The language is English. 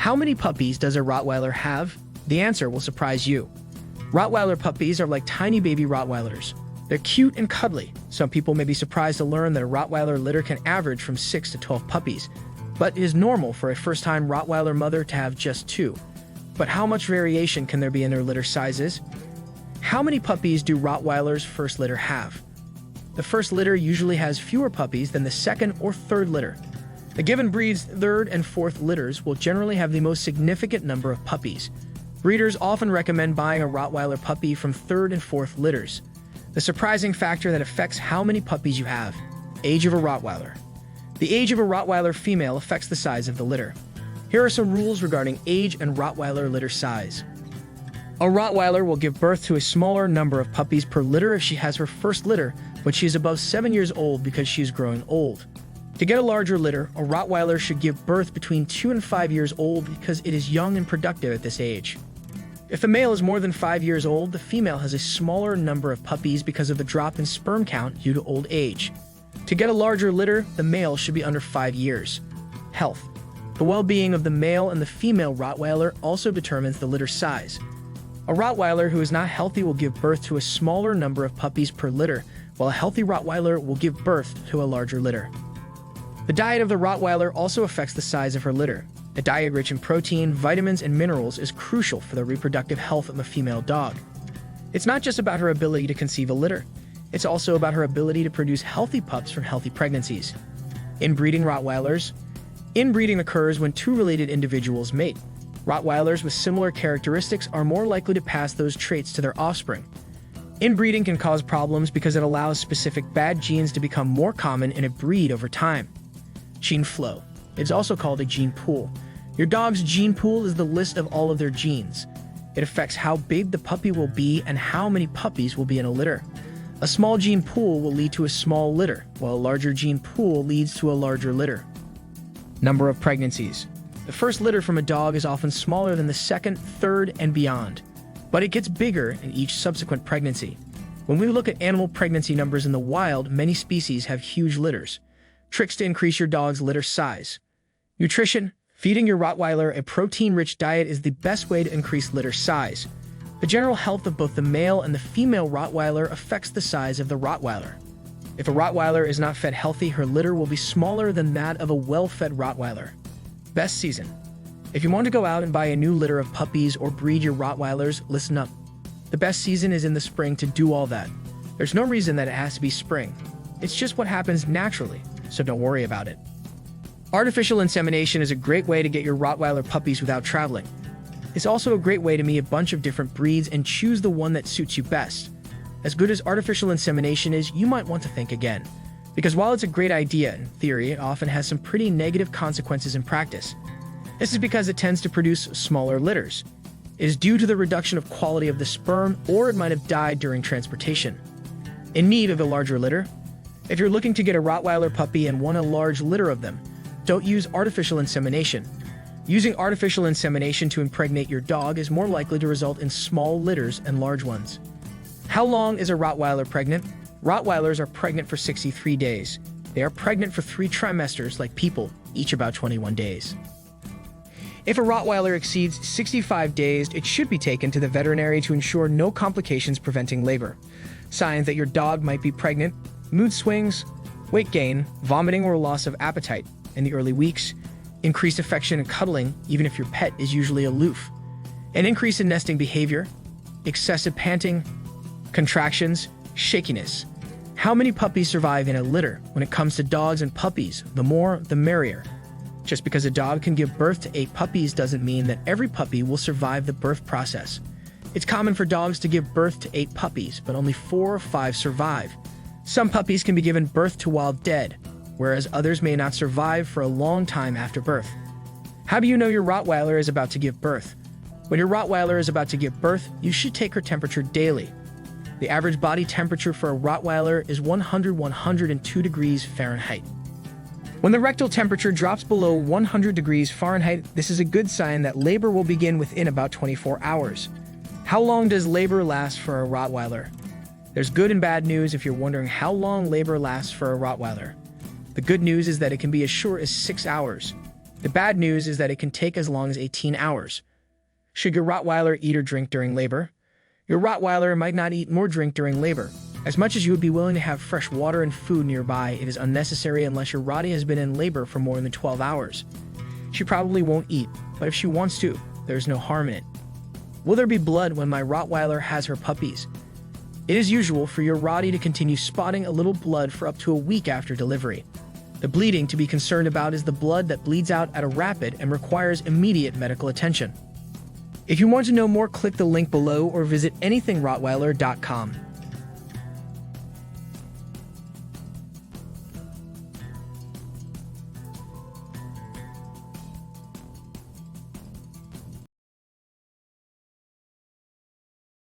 How many puppies does a Rottweiler have? The answer will surprise you. Rottweiler puppies are like tiny baby Rottweilers. They're cute and cuddly. Some people may be surprised to learn that a Rottweiler litter can average from 6 to 12 puppies, but it is normal for a first-time Rottweiler mother to have just 2. But how much variation can there be in their litter sizes? How many puppies do Rottweilers' first litter have? The first litter usually has fewer puppies than the second or third litter. The given breed's third and fourth litters will generally have the most significant number of puppies. Breeders often recommend buying a Rottweiler puppy from third and fourth litters. The surprising factor that affects how many puppies you have: age of a Rottweiler. The age of a Rottweiler female affects the size of the litter. Here are some rules regarding age and Rottweiler litter size. A Rottweiler will give birth to a smaller number of puppies per litter if she has her first litter, but she is above 7 years old because she is growing old. To get a larger litter, a Rottweiler should give birth between 2 and 5 years old because it is young and productive at this age. If the male is more than 5 years old, the female has a smaller number of puppies because of the drop in sperm count due to old age. To get a larger litter, the male should be under 5 years. Health. The well-being of the male and the female Rottweiler also determines the litter size. A Rottweiler who is not healthy will give birth to a smaller number of puppies per litter, while a healthy Rottweiler will give birth to a larger litter. The diet of the Rottweiler also affects the size of her litter. A diet rich in protein, vitamins, and minerals is crucial for the reproductive health of a female dog. It's not just about her ability to conceive a litter. It's also about her ability to produce healthy pups from healthy pregnancies. Inbreeding Rottweilers. Inbreeding occurs when two related individuals mate. Rottweilers with similar characteristics are more likely to pass those traits to their offspring. Inbreeding can cause problems because it allows specific bad genes to become more common in a breed over time. Gene flow. It's also called a gene pool. Your dog's gene pool is the list of all of their genes. It affects how big the puppy will be and how many puppies will be in a litter. A small gene pool will lead to a small litter, while a larger gene pool leads to a larger litter. Number of pregnancies. The first litter from a dog is often smaller than the second, third, and beyond, but it gets bigger in each subsequent pregnancy. When we look at animal pregnancy numbers in the wild, many species have huge litters. Tricks to increase your dog's litter size. Nutrition. Feeding your Rottweiler a protein-rich diet is the best way to increase litter size. The general health of both the male and the female Rottweiler affects the size of the Rottweiler. If a Rottweiler is not fed healthy, her litter will be smaller than that of a well-fed Rottweiler. Best season. If you want to go out and buy a new litter of puppies or breed your Rottweilers, listen up. The best season is in the spring to do all that. There's no reason that it has to be spring. It's just what happens naturally, so don't worry about it. Artificial insemination is a great way to get your Rottweiler puppies without traveling. It's also a great way to meet a bunch of different breeds and choose the one that suits you best. As good as artificial insemination is, you might want to think again. Because while it's a great idea in theory, it often has some pretty negative consequences in practice. This is because it tends to produce smaller litters. It is due to the reduction of quality of the sperm, or it might have died during transportation. In need of a larger litter? If you're looking to get a Rottweiler puppy and want a large litter of them, don't use artificial insemination. Using artificial insemination to impregnate your dog is more likely to result in small litters and large ones. How long is a Rottweiler pregnant? Rottweilers are pregnant for 63 days. They are pregnant for 3 trimesters like people, each about 21 days. If a Rottweiler exceeds 65 days, it should be taken to the veterinary to ensure no complications preventing labor. Signs that your dog might be pregnant: mood swings, weight gain, vomiting or loss of appetite in the early weeks, increased affection and cuddling even if your pet is usually aloof, an increase in nesting behavior, excessive panting, contractions, shakiness. How many puppies survive in a litter? When it comes to dogs and puppies, the more, the merrier. Just because a dog can give birth to 8 puppies doesn't mean that every puppy will survive the birth process. It's common for dogs to give birth to 8 puppies, but only 4 or 5 survive. Some puppies can be given birth to while dead, whereas others may not survive for a long time after birth. How do you know your Rottweiler is about to give birth? When your Rottweiler is about to give birth, you should take her temperature daily. The average body temperature for a Rottweiler is 100–102 degrees Fahrenheit. When the rectal temperature drops below 100 degrees Fahrenheit, this is a good sign that labor will begin within about 24 hours. How long does labor last for a Rottweiler? There's good and bad news if you're wondering how long labor lasts for a Rottweiler. The good news is that it can be as short as 6 hours. The bad news is that it can take as long as 18 hours. Should your Rottweiler eat or drink during labor? Your Rottweiler might not eat nor drink during labor. As much as you would be willing to have fresh water and food nearby, it is unnecessary unless your Rottie has been in labor for more than 12 hours. She probably won't eat, but if she wants to, there's no harm in it. Will there be blood when my Rottweiler has her puppies? It is usual for your Rottie to continue spotting a little blood for up to a week after delivery. The bleeding to be concerned about is the blood that bleeds out at a rapid and requires immediate medical attention. If you want to know more, click the link below or visit anythingrottweiler.com.